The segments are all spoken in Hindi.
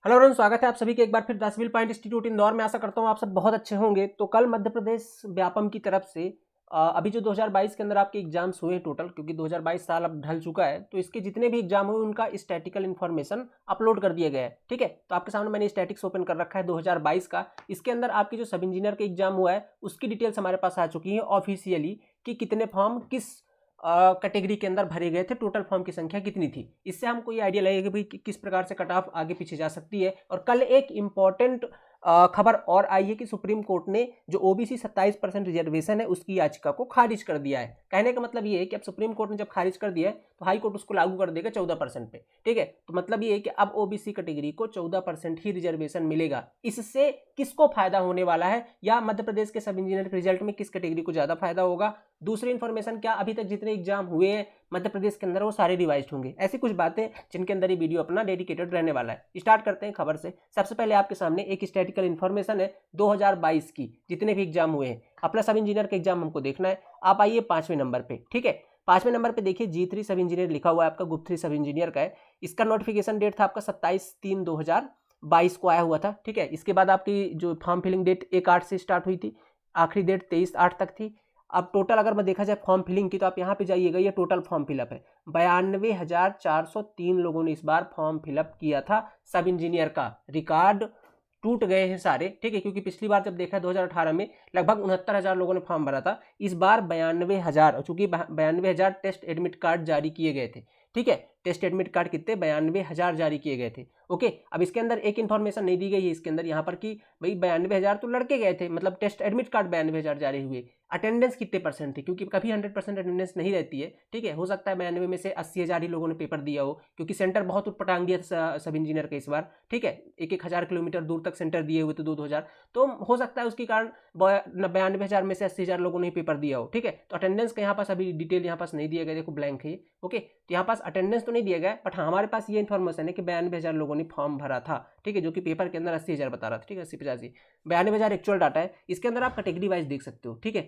हेलो एवरीवन, स्वागत है आप सभी के एक बार फिर दासविल पॉइंट इंस्टीट्यूट इंदौर में। आशा करता हूँ आप सब बहुत अच्छे होंगे। तो कल मध्य प्रदेश व्यापम की तरफ से अभी जो 2022 के अंदर आपके एग्जाम्स हुए टोटल, क्योंकि 2022 साल अब ढल चुका है, तो इसके जितने भी एग्जाम हुए उनका स्टैटिकल इन्फॉर्मेशन अपलोड कर दिया गया है। ठीक है, तो आपके सामने मैंने स्टैटिक्स ओपन कर रखा है 2022 का। इसके अंदर आपकी जो सब इंजीनियर का एग्जाम हुआ है उसकी डिटेल्स हमारे पास आ चुकी है ऑफिशियली कि कितने फॉर्म किस कैटेगरी के अंदर भरे गए थे, टोटल फॉर्म की संख्या कितनी थी। इससे हमको ये आइडिया लगेगा कि भाई किस प्रकार से कट ऑफ आगे पीछे जा सकती है। और कल एक इंपॉर्टेंट खबर और आई है कि सुप्रीम कोर्ट ने जो ओबीसी 27% रिजर्वेशन है उसकी याचिका को खारिज कर दिया है। कहने का मतलब ये है कि अब सुप्रीम कोर्ट ने जब खारिज कर दिया है तो हाई कोर्ट उसको लागू कर देगा 14% पे। ठीक है, तो मतलब ये है कि अब ओबीसी कैटेगरी को 14% ही रिजर्वेशन मिलेगा। इससे किसको फायदा होने वाला है, या मध्य प्रदेश के सब इंजीनियर के रिजल्ट में किस कैटेगरी को ज्यादा फायदा होगा। दूसरी इन्फॉर्मेशन क्या, अभी तक जितने एग्जाम हुए हैं मध्य प्रदेश के अंदर वो सारे रिवाइज्ड होंगे। ऐसी कुछ बातें जिनके अंदर ये वीडियो अपना डेडिकेटेड रहने वाला है। स्टार्ट करते हैं खबर से। सबसे पहले आपके सामने एक स्टैटिकल इन्फॉर्मेशन है 2022 की, जितने भी एग्जाम हुए हैं। अपना सब इंजीनियर का एग्जाम हमको देखना है। आप आइए 5वें नंबर पे। ठीक है, 5वें नंबर पे देखिए G3 सब इंजीनियर लिखा हुआ है, आपका ग्रुप 3 सब इंजीनियर का है। इसका नोटिफिकेशन डेट था आपका 27/3/2022 को आया हुआ था। ठीक है, इसके बाद आपकी जो फॉर्म फिलिंग डेट 1/8 से स्टार्ट हुई थी, आखिरी डेट 23/8 तक थी। अब टोटल अगर मैं देखा जाए फॉर्म फिलिंग की, तो आप यहाँ पे जाइएगा, ये टोटल फॉर्म फिलअप है। 92,403 लोगों ने इस बार फॉर्म फिलअप किया था। सब इंजीनियर का रिकॉर्ड टूट गए हैं सारे। ठीक है, क्योंकि पिछली बार जब देखा 2018 में लगभग 69,000 लोगों ने फॉर्म भरा था। इस बार 92,000, चूंकि 92,000 टेस्ट एडमिट कार्ड जारी किए गए थे। ठीक है, टेस्ट एडमिट कार्ड कितने, 92,000 जारी किए गए थे। ओके, अब इसके अंदर एक इन्फॉर्मेशन नहीं दी गई है इसके अंदर यहाँ पर कि भाई 92,000 तो लड़के गए थे, मतलब टेस्ट एडमिट कार्ड 92,000 जारी हुए। अटेंडेंस कितने परसेंट थी, क्योंकि कभी 100% अटेंडेंस नहीं रहती है। ठीक है, हो सकता है 92 में से 80,000 ही लोगों ने पेपर दिया हो, क्योंकि सेंटर बहुत उटपटांग दिया था सब इंजीनियर का इस बार। ठीक है, 1,000 किलोमीटर दूर तक सेंटर दिए हुए थे, 2,000। तो हो सकता है उसके कारण 92,000 में से 80,000 लोगों ने पेपर दिया हो। ठीक है, तो अटेंडेंस का यहाँ पास अभी डिटेल यहाँ पास नहीं दिया गया, देखो ब्लैंक है। ओके, तो यहाँ पास अटेंडेंस तो नहीं दिया गया, बट हमारे पास ये इन्फॉर्मेशन है कि 92,000 लोगों ने फॉर्म भरा था। ठीक है, जो कि पेपर के अंदर 80,000 बता रहा था। ठीक है, 80-85 92,000 एक्चुअल डाटा है। इसके अंदर आप कैटेगरी वाइज देख सकते हो। ठीक है,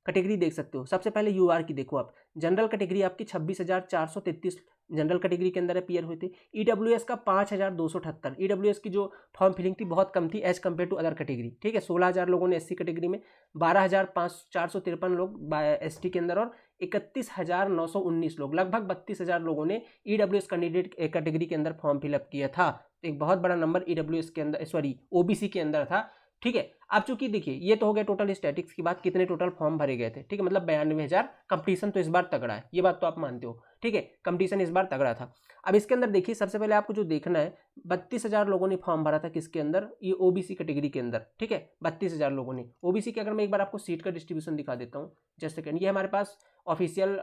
कैटेगरी देख सकते हो। सबसे पहले यूआर की देखो आप। जनरल कैटेगरी आपकी 26,433 जनरल कैटेगरी के अंदर अपीयर हुए थे। ईडब्ल्यूएस का 5,278। ईडब्ल्यूएस की जो फॉर्म फिलिंग थी बहुत कम थी as compare to other category. ठीक है, 16,000 लोगों ने एससी कैटेगरी में, 12,453 लोग एसटी के अंदर, और 31,919 लोग, लगभग 32,000 लोगों ने ईडब्ल्यूएस कैंडिडेट कैटेगरी के अंदर फॉर्म फिलअप किया था। एक बहुत बड़ा नंबर ईडब्ल्यूएस के अंदर, सॉरी ओबीसी के अंदर था। ठीक है, अब चूंकि देखिए ये तो हो गया टोटल स्टैटिक्स की बात, कितने टोटल फॉर्म भरे गए थे। ठीक है, मतलब 92,000। कंपटीशन तो इस बार तगड़ा है, ये बात तो आप मानते हो। ठीक है, कंपटीशन इस बार तगड़ा था। अब इसके अंदर देखिए सबसे पहले आपको जो देखना है, 32,000 लोगों ने फॉर्म भरा था किसके अंदर, ये ओबीसी कैटेगरी के अंदर। ठीक है, 32,000 लोगों ने ओबीसी के। अगर मैं एक बार आपको सीट का डिस्ट्रीब्यूशन दिखा देता हूँ, जस्ट सेकंड। ये हमारे पास ऑफिशियल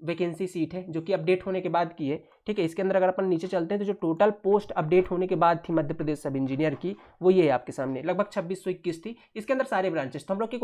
वैकेंसी सीट है जो कि अपडेट होने के बाद की है। ठीक है, इसके अंदर अगर अपन नीचे चलते हैं तो जो टोटल पोस्ट अपडेट होने के बाद थी मध्य प्रदेश सब इंजीनियर की, वो ये है आपके सामने, लगभग 2621 थी। इसके अंदर सारे ब्रांचेस, तो हम लोग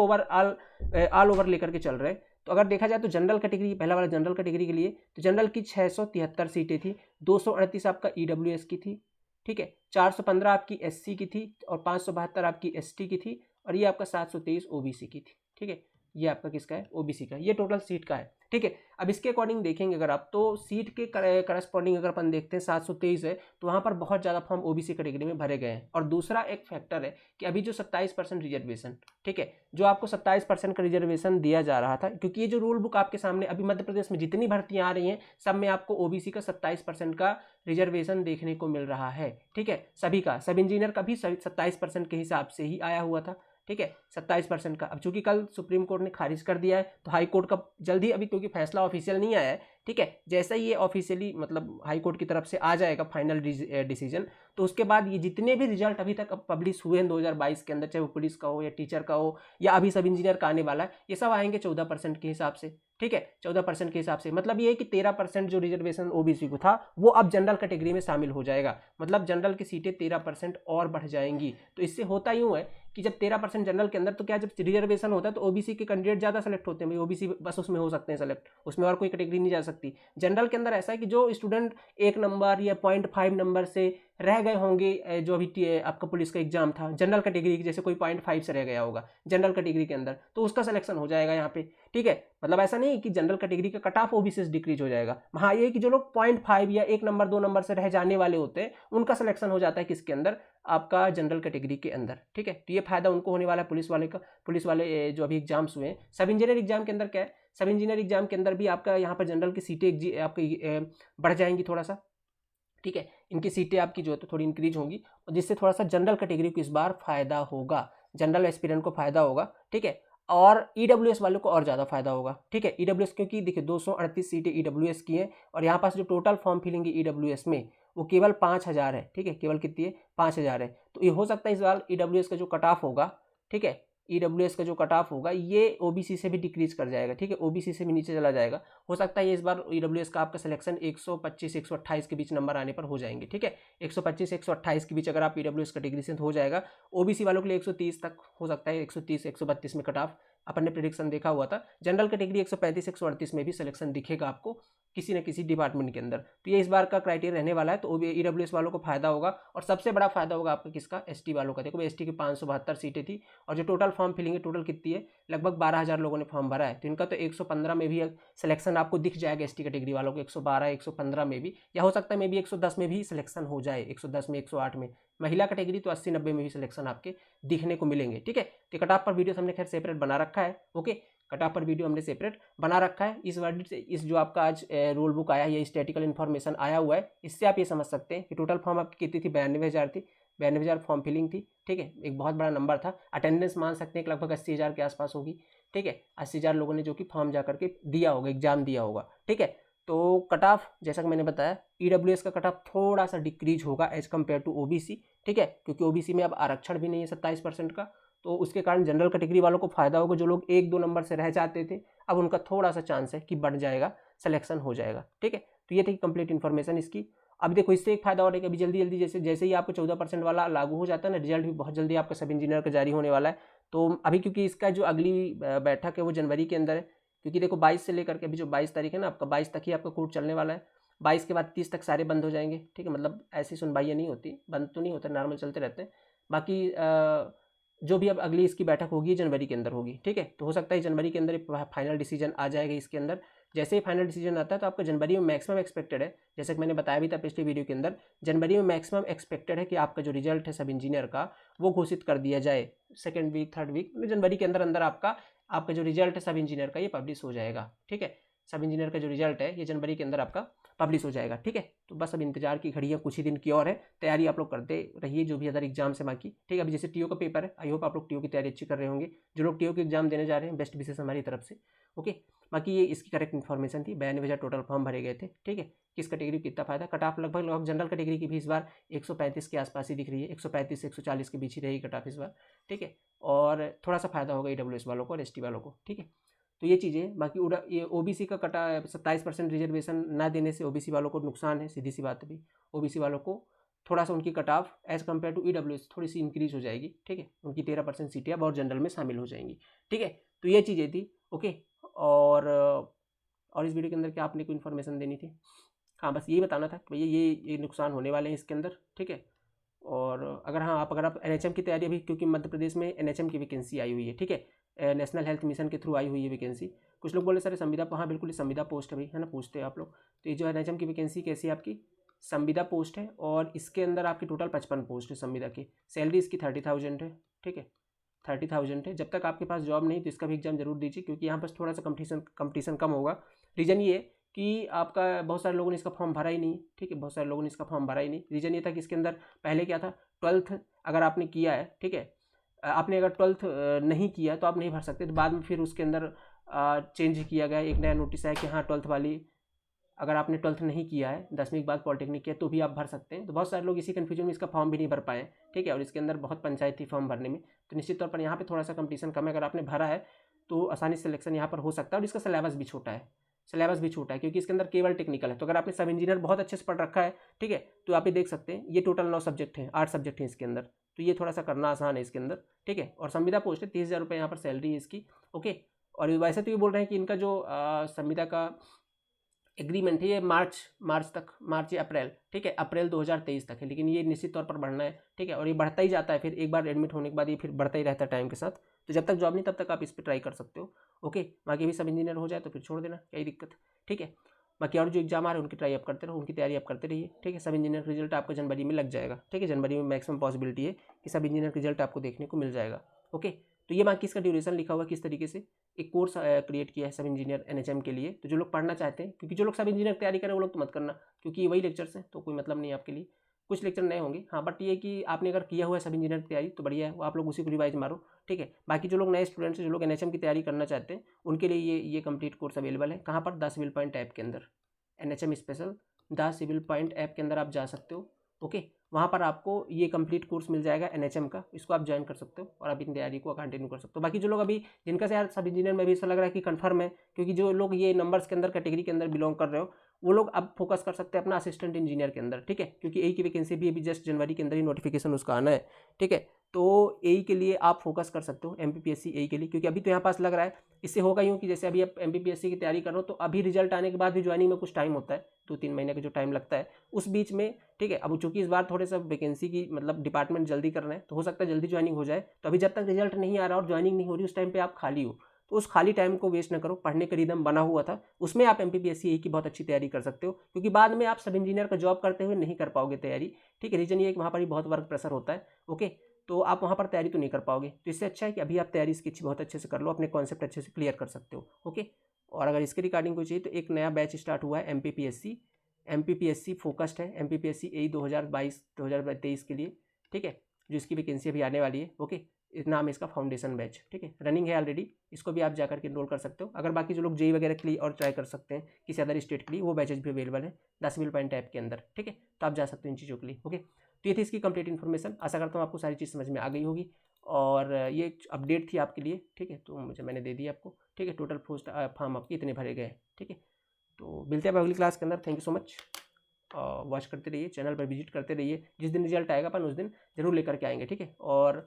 ऑल ओवर लेकर के चल रहे हैं। तो अगर देखा जाए तो जनरल कैटेगरी, पहला वाला जनरल कैटेगरी के लिए, तो जनरल की 673 सीटें थी। 238 आपका ईडब्ल्यूएस की थी। ठीक है, 415 आपकी एससी की थी, और 572 आपकी एसटी की थी, और ये आपका 723 ओबीसी की थी। ठीक है, ये आपका किसका है, ओबीसी का। ये टोटल सीट का है। ठीक है, अब इसके अकॉर्डिंग देखेंगे अगर आप, तो सीट के करस्पॉन्डिंग अगर अपन देखते हैं 723 है, तो वहाँ पर बहुत ज़्यादा फॉर्म ओबीसी कैटेगरी में भरे गए हैं। और दूसरा एक फैक्टर है कि अभी जो 27% रिजर्वेशन, ठीक है, जो आपको 27% का रिजर्वेशन दिया जा रहा था, क्योंकि ये जो रूल बुक आपके सामने अभी मध्य प्रदेश में जितनी भर्तियाँ आ रही हैं सब में आपको ओबीसी का 27% का रिजर्वेशन देखने को मिल रहा है। ठीक है, सभी का, सब इंजीनियर का भी 27% के हिसाब से ही आया हुआ था। ठीक है, 27% का। अब चूंकि कल सुप्रीम कोर्ट ने खारिज कर दिया है, तो हाई कोर्ट का जल्दी, अभी क्योंकि फैसला ऑफिशियल नहीं आया है। ठीक है, जैसा ही ये ऑफिशियली मतलब हाई कोर्ट की तरफ से आ जाएगा फाइनल डिसीजन, तो उसके बाद ये जितने भी रिजल्ट अभी तक पब्लिश हुए हैं 2022 के अंदर, चाहे वो पुलिस का हो या टीचर का हो या अभी सब इंजीनियर का आने वाला है, ये सब आएंगे 14% के हिसाब से। ठीक है, 14% के हिसाब से, मतलब ये है कि 13% जो रिजर्वेशन ओबीसी को था वो अब जनरल कैटेगरी में शामिल हो जाएगा। मतलब जनरल की सीटें 13% और बढ़ जाएंगी। तो इससे होता यूँ है कि जब 13% जनरल के अंदर, तो क्या, जब रिजर्वेशन होता है तो ओबीसी के कैंडिडेट ज़्यादा सेलेक्ट होते हैं। भाई ओबीसी बस उसमें हो सकते हैं सेलेक्ट, उसमें और कोई कैटेगरी नहीं जा सकती। सकती। जनरल के अंदर ऐसा है कि जो स्टूडेंट 1 नंबर या 0.5 नंबर से रह गए होंगे, जो अभी आपका पुलिस का एग्जाम था जनरल कैटेगरी की, जैसे कोई 0.5 से रह गया होगा जनरल कैटेगरी के अंदर, तो उसका सिलेक्शन हो जाएगा यहाँ पे, ठीक है। मतलब ऐसा नहीं कि जनरल कैटेगरी का कट ऑफ ओबीसी से डिक्रीज हो जाएगा। हाँ, ये कि जो लोग 0.5 या 1 नंबर 2 नंबर से रह जाने वाले होते हैं उनका सिलेक्शन हो जाता है किसके अंदर, आपका जनरल कैटेगरी के अंदर, ठीक है। तो ये फायदा उनको होने वाला है पुलिस वाले जो अभी एग्जाम्स हुए हैं। सब इंजीनियर एग्जाम के अंदर क्या है, सब इंजीनियर एग्जाम के अंदर भी आपका यहाँ पर जनरल की सीटें आपकी बढ़ जाएंगी थोड़ा सा, ठीक है। इनकी सीटें आपकी जो है तो थोड़ी इंक्रीज होंगी, और जिससे थोड़ा सा जनरल कैटेगरी को इस बार फायदा होगा, जनरल एस्पिरेंट को फायदा होगा, ठीक है। और ईडब्ल्यूएस वालों को और ज़्यादा फायदा होगा, ठीक है। ईडब्ल्यूएस क्योंकि देखिए 238 सीटें ईडब्ल्यूएस की हैं, और यहाँ पास जो टोटल फॉर्म फिलिंग है ईडब्ल्यूएस में वो केवल 5000 है, ठीक है। केवल कितनी है, 5000 है। तो ये हो सकता है इस बार ईडब्ल्यूएस का जो कट ऑफ होगा, ठीक है, ईडब्ल्यूएस का जो कट ऑफ होगा ये ओबीसी से भी डिक्रीज कर जाएगा, ठीक है, ओबीसी से भी नीचे चला जाएगा। हो सकता है ये इस बार ईडब्ल्यूएस का आपका सिलेक्शन 125 128 के बीच नंबर आने पर हो जाएंगे, ठीक है। 125 128 के बीच अगर आप ईडब्ल्यूएस कैटेगरी से हो जाएगा। ओबीसी वालों के लिए 130 तक हो सकता है, 130 132 में कट ऑफ अपन ने प्रेडिक्शन देखा हुआ था। जनरल कैटेगरी 135 138 में भी सिलेक्शन दिखेगा आपको किसी न किसी डिपार्टमेंट के अंदर। तो ये इस बार का क्राइटेरिया रहने वाला है, तो ईडब्ल्यूएस वालों को फायदा होगा। और सबसे बड़ा फायदा होगा आपका किसका, एसटी वालों का। देखो एसटी की 572 सीटें थी, और जो टोटल फॉर्म फिलिंग है टोटल कितनी है, लगभग 12000 लोगों ने फॉर्म भरा है। तो इनका तो 115 में भी सिलेक्शन आपको दिख जाएगा एसटी कैटेगरी वालों को, 112 115 में भी, या हो सकता है मे भी 110 में भी सिलेक्शन हो जाए, 110 में 108 में। महिला कैटेगरी तो 80 90 में भी सिलेक्शन आपके दिखने को मिलेंगे, ठीक है। तो कट ऑफ पर वीडियो हमने खैर सेपरेट बना रखा है, ओके। कट ऑफ पर वीडियो हमने सेपरेट बना रखा है। इस वर्डिट से इस जो आपका आज रूल बुक आया है, ये स्टैटिकल इन्फॉर्मेशन आया हुआ है, इससे आप ये समझ सकते हैं कि टोटल फॉर्म आपकी कितनी थी, 92,000 थी, 92,000 फॉर्म फिलिंग थी, ठीक है। एक बहुत बड़ा नंबर था। अटेंडेंस मान सकते हैं कि लगभग 80,000 के आसपास होगी, ठीक है। 80,000 लोगों ने जो कि फॉर्म जा करके दिया होगा, एग्जाम दिया होगा, ठीक है। तो कट ऑफ जैसा कि मैंने बताया ईडब्ल्यूएस का कट ऑफ थोड़ा सा डिक्रीज होगा एज कम्पेयर टू ओबीसी, ठीक है, क्योंकि ओबीसी में अब आरक्षण भी नहीं है 27% का, तो उसके कारण जनरल कैटेगरी वालों को फायदा होगा। जो लोग 1 2 नंबर से रह जाते थे अब उनका थोड़ा सा चांस है कि बढ़ जाएगा, सिलेक्शन हो जाएगा, ठीक है। तो ये थी कंप्लीट इन्फॉर्मेशन इसकी। अब देखो इससे एक फायदा और है कि अभी जल्दी जल्दी जैसे ही आपको 14% वाला लागू हो जाता है ना, रिजल्ट भी बहुत जल्दी आपका सब इंजीनियर का जारी होने वाला है। तो अभी क्योंकि इसका जो अगली बैठक है वो जनवरी के अंदर है, क्योंकि देखो 22 से लेकर के अभी जो 22 तारीख है ना आपका, 22 तक ही आपका कोर्ट चलने वाला है। 22 के बाद 30 तक सारे बंद हो जाएंगे, ठीक है। मतलब ऐसी सुनवाइयाँ नहीं होती, बंद तो नहीं होते, नॉर्मल चलते रहते हैं। बाकी जो भी अब अगली इसकी बैठक होगी जनवरी के अंदर होगी, ठीक है। तो हो सकता है जनवरी के अंदर फाइनल डिसीजन आ जाएगा इसके अंदर। जैसे ही फाइनल डिसीजन आता है तो आपका जनवरी में मैक्सिमम एक्सपेक्टेड है, जैसे कि मैंने बताया भी था पिछले वीडियो के अंदर, जनवरी में मैक्सिमम एक्सपेक्टेड है कि आपका जो रिजल्ट है सब इंजीनियर का वो घोषित कर दिया जाए। 2nd वीक 3rd वीक में जनवरी के अंदर अंदर आपका जो रिजल्ट है सब इंजीनियर का ये पब्लिश हो जाएगा, ठीक है। सब इंजीनियर का जो रिजल्ट है ये जनवरी के अंदर आपका पब्लिश हो जाएगा, ठीक है। तो बस अब इंतजार की घड़ी है, कुछ ही दिन की और है, तैयारी आप लोग करते रहिए जो भी अदर एग्जाम है बाकी, ठीक है। अभी जैसे टीओ का पेपर है, आई होप आप लोग टीओ की तैयारी अच्छी कर रहे होंगे। जो लोग टीओ के एग्जाम देने जा रहे हैं बेस्ट विशेष हमारी तरफ से, ओके। बाकी ये इसकी करेक्ट इन्फॉर्मेशन थी। 92,000 टोटल फॉर्म भरे गए थे, ठीक है। किस कैटेगरी कितना फायदा, कट ऑफ लगभग जनरल कैटेगरी की भी इस बार 135 के आसपास ही दिख रही है, 135 से 140 के बीच ही रहेगी कट ऑफ इस बार, ठीक है। और थोड़ा सा फायदा होगा ईडब्ल्यूएस वालों को और एसटी वालों को, ठीक है। तो ये चीज़ें बाकी ये ओबीसी का कटा 27% रिजर्वेशन ना देने से ओबीसी वालों को नुकसान है, सीधी सी बात है। भी ओबीसी वालों को थोड़ा सा उनकी cut off as compare to EWS थोड़ी सी इंक्रीज हो जाएगी, ठीक है। उनकी 13% सीटें अब और जनरल में शामिल हो जाएंगी, ठीक है। तो ये चीज़ें थी, ओके। और इस वीडियो के अंदर क्या आपने कोई इन्फॉर्मेशन देनी थी, हाँ बस यही बताना था कि भैया ये नुकसान होने वाले हैं इसके अंदर, ठीक है। और अगर आप एनएचएम की तैयारी अभी, क्योंकि मध्य प्रदेश में एनएचएम की वैकेंसी आई हुई है, ठीक है, नेशनल हेल्थ मिशन के थ्रू आई हुई है वैकेंसी। कुछ लोग बोले सर संविदा, हाँ बिल्कुल संविदा पोस्ट है भाई, है ना, पूछते हैं आप लोग। तो ये जो एनएचएम की वैकेंसी कैसी है आपकी, संविदा पोस्ट है, और इसके अंदर आपकी टोटल 55 पोस्ट है संविदा की। सैलरी इसकी 30,000 है, ठीक है, 30,000 है। जब तक आपके पास जॉब नहीं तो इसका भी एग्जाम जरूर दीजिए, क्योंकि यहाँ पर थोड़ा सा कंपटीशन कम होगा। रीज़न ये कि आपका बहुत सारे लोगों ने इसका फॉर्म भरा ही नहीं, ठीक है, बहुत सारे लोगों ने इसका फॉर्म भरा ही नहीं। रीज़न ये था कि इसके अंदर पहले क्या था, 12th अगर आपने किया है, ठीक है, आपने अगर 12th नहीं किया तो आप नहीं भर सकते। तो बाद में फिर उसके अंदर चेंज किया गया, एक नया नोटिस आया कि हाँ 12th वाली, अगर आपने 12th नहीं किया है, 10वीं के बाद पॉलिटेक्निक किया तो भी आप भर सकते हैं। तो बहुत सारे लोग इसी कन्फ्यूजन में इसका फॉर्म भी नहीं भर पाए, ठीक है। और इसके अंदर बहुत पंचायत थी फॉर्म भरने में, तो निश्चित तौर पर यहाँ पे थोड़ा सा कंपटीशन कम है। अगर आपने भरा है तो आसानी से सिलेक्शन यहाँ पर हो सकता है। और इसका सिलेबस भी छोटा है, क्योंकि इसके अंदर केवल टेक्निकल है। तो अगर आपने सब इंजीनियर बहुत अच्छे से पढ़ रखा है, ठीक है, तो आप ये देख सकते हैं ये टोटल 9 सब्जेक्ट हैं, 8 सब्जेक्ट हैं इसके अंदर, तो ये थोड़ा सा करना आसान है इसके अंदर, ठीक है। और संविदा पोस्ट है, 30,000 रुपये यहाँ पर सैलरी है इसकी, ओके। और वैसे तो ये बोल रहे हैं कि इनका जो संविदा का एग्रीमेंट है, ये मार्च तक, मार्च या अप्रैल, ठीक है, अप्रैल 2023 तक है, लेकिन ये निश्चित तौर पर बढ़ना है, ठीक है, और ये बढ़ता ही जाता है, फिर एक बार एडमिट होने के बाद ये फिर बढ़ता ही रहता है टाइम के साथ। तो जब तक जॉब नहीं तब तक आप इस पर ट्राई कर सकते हो। ओके, बाकी भी सब इंजीनियर हो जाए तो फिर छोड़ देना, क्या ही दिक्कत है, ठीक है। बाकी और जो एग्जाम आ रहे हैं उनकी ट्राई आप करते रहो, उनकी तैयारी आप करते रहिए, ठीक है। सब इंजीनियर का रिजल्ट आपका जनवरी में लग जाएगा, ठीक है, जनवरी में मैक्सिमम पॉसिबिलिटी है कि सब इंजीनियर का रिजल्ट आपको देखने को मिल जाएगा। ओके, तो ये बाकी इसका ड्यूरेशन लिखा हुआ किस तरीके से, एक कोर्स क्रिएट किया है सब इंजीनियर एनएचएम के लिए। तो जो लोग पढ़ना चाहते हैं, क्योंकि जो लोग सब इंजीनियर की तैयारी करें वो लोग तो मत करना, क्योंकि वही लेक्चर्स हैं तो कोई मतलब नहीं है आपके लिए, कुछ लेक्चर नए होंगे, हाँ, बट ये कि आपने अगर किया हुआ है सब इंजीनियर की तैयारी तो बढ़िया है, वो आप लोग उसी को रिवाइज मारो, ठीक है। बाकी जो लोग नए स्टूडेंट्स हैं, जो लोग एनएचएम की तैयारी करना चाहते हैं, उनके लिए ये कंप्लीट कोर्स अवेलेबल है। कहाँ पर? द सिविल पॉइंट ऐप के अंदर, NHM special the civil point app के अंदर आप जा सकते हो। ओके, वहाँ पर आपको ये कंप्लीट कोर्स मिल जाएगा एनएचएम का, इसको आप ज्वाइन कर सकते हो और आप अपनी तैयारी को कंटिन्यू कर सकते हो। बाकी जो लोग अभी जिनका से यार सब इंजीनियर में भी ऐसा लग रहा है कि कंफर्म है, क्योंकि जो लोग ये नंबर्स के अंदर कैटेगरी के अंदर बिलोंग कर रहे हो, वो लोग अब फोकस कर सकते हैं अपना असिस्टेंट इंजीनियर के अंदर, ठीक है, क्योंकि ए की वैकेंसी भी अभी जस्ट जनवरी के अंदर ही नोटिफिकेशन उसका आना है, ठीक है। तो ए के लिए आप फोकस कर सकते हो, एमपीपीएससी ए के लिए, क्योंकि अभी तो यहाँ पास लग रहा है, इससे होगा यूँ कि जैसे अभी आप एमपीपीएससी की तैयारी करो तो अभी रिजल्ट आने के बाद भी ज्वाइनिंग में कुछ टाइम होता है, 2-3 महीने का जो टाइम लगता है उस बीच में, ठीक है। अब चूंकि इस बार थोड़े सा वैकेंसी की मतलब डिपार्टमेंट जल्दी कर रहे हैं तो हो सकता है जल्दी ज्वाइनिंग हो जाए, तो अभी जब तक रिजल्ट नहीं आ रहा और ज्वाइनिंग नहीं हो रही उस टाइम पे आप खाली हो, तो उस खाली टाइम को वेस्ट ना करो, पढ़ने का रिदम बना हुआ था, उसमें आप एमपीपीएससी ए की बहुत अच्छी तैयारी कर सकते हो, क्योंकि बाद में आप सब इंजीनियर का जॉब करते हुए नहीं कर पाओगे तैयारी, ठीक है। रीजन ये है कि वहाँ पर भी बहुत वर्क प्रेशर होता है, ओके, तो आप वहाँ पर तैयारी तो नहीं कर पाओगे, तो इससे अच्छा है कि अभी आप तैयारी इसकी बहुत अच्छे से कर लो, अपने कॉन्सेप्ट अच्छे से क्लियर कर सकते हो। ओके, और अगर इसके रिगार्डिंग कोई चाहिए तो एक नया बैच स्टार्ट हुआ है एमपीपीएससी फोकस्ड है, एमपीपीएससी ए 2022-2023 के लिए, ठीक है, जो इसकी वैकेंसी अभी आने वाली है। ओके, नाम है इसका फाउंडेशन बैच, ठीक है, रनिंग है ऑलरेडी, इसको भी आप जाकर के एनरोल कर सकते हो। अगर बाकी जो लोग जेई वगैरह के लिए और ट्राई कर सकते हैं किसी अदर स्टेट के लिए, वो बैचेज भी अवेलेबल है द सिविल पॉइंट ऐप के अंदर, ठीक है, तो आप जा सकते हो इन चीज़ों के लिए। ओके, तो ये थी इसकी कंप्लीट इन्फॉर्मेशन, आशा करता हूँ आपको सारी चीज़ समझ में आ गई होगी, और ये अपडेट थी आपके लिए, ठीक है, तो मैंने दे दी आपको, ठीक है। टोटल पोस्ट फॉर्म आपके इतने भरे गए, ठीक है। तो मिलते हैं अगली क्लास के अंदर, thank you so much, watch करते रहिए, चैनल पर विजिट करते रहिए, जिस दिन रिजल्ट आएगा अपन उस दिन जरूर लेकर के आएंगे, ठीक है। और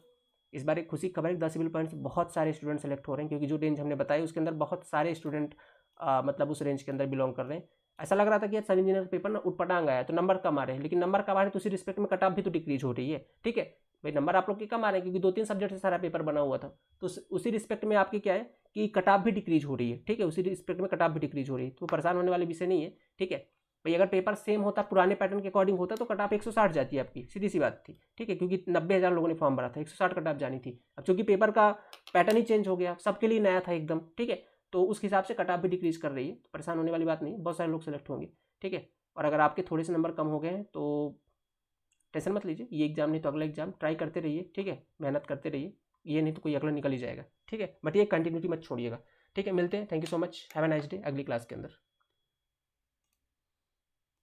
इस बार एक खुशी की खबर है, 10 सिविल पॉइंट्स बहुत सारे स्टूडेंट सेलेक्ट हो रहे हैं, क्योंकि जो रेंज हमने बताई उसके अंदर बहुत सारे स्टूडेंट मतलब उस रेंज के अंदर बिलोंग कर रहे हैं। ऐसा लग रहा था कि यार सब इंजीनियर पेपर ना उठपटांग आया तो नंबर कम आ रहे हैं, लेकिन नंबर कम आ रहे हैं तो उसी रिस्पेक्ट में कट ऑफ भी तो डिक्रीज हो रही है, ठीक है भाई। नंबर आप लोग के कम आ रहे हैं क्योंकि 2-3 सब्जेक्ट से सारा पेपर बना हुआ था, तो उसी रिस्पेक्ट में आपकी क्या है कि कट ऑफ भी डिक्रीज हो रही है, ठीक है, उसी रिस्पेक्ट में कट ऑफ भी डिक्रीज हो रही है, तो परेशान होने वाले विषय नहीं है, ठीक है भाई। अगर पेपर सेम होता, पुराने पैटर्न के अकॉर्डिंग होता तो कट ऑफ 160 जाती है आपकी, सीधी सी बात थी, ठीक है, क्योंकि 90,000 लोगों ने फॉर्म भरा था, 160 कट ऑफ जानी थी। अब चूंकि पेपर का पैटर्न ही चेंज हो गया, सबके लिए नया था एकदम, ठीक है, तो उस हिसाब से कट ऑफ भी डिक्रीज कर रही है, तो परेशान होने वाली बात नहीं, बहुत सारे लोग सेलेक्ट होंगे, ठीक है। और अगर आपके थोड़े से नंबर कम हो गए हैं तो टेंशन मत लीजिए, ये एग्जाम नहीं तो अगला एग्जाम ट्राई करते रहिए, ठीक है, मेहनत करते रहिए, ये नहीं तो कोई अगला निकल ही जाएगा, ठीक है, बट ये कंटिन्यूटी मत छोड़िएगा, ठीक है। मिलते हैं, thank you so much, have a nice day, अगली क्लास के अंदर।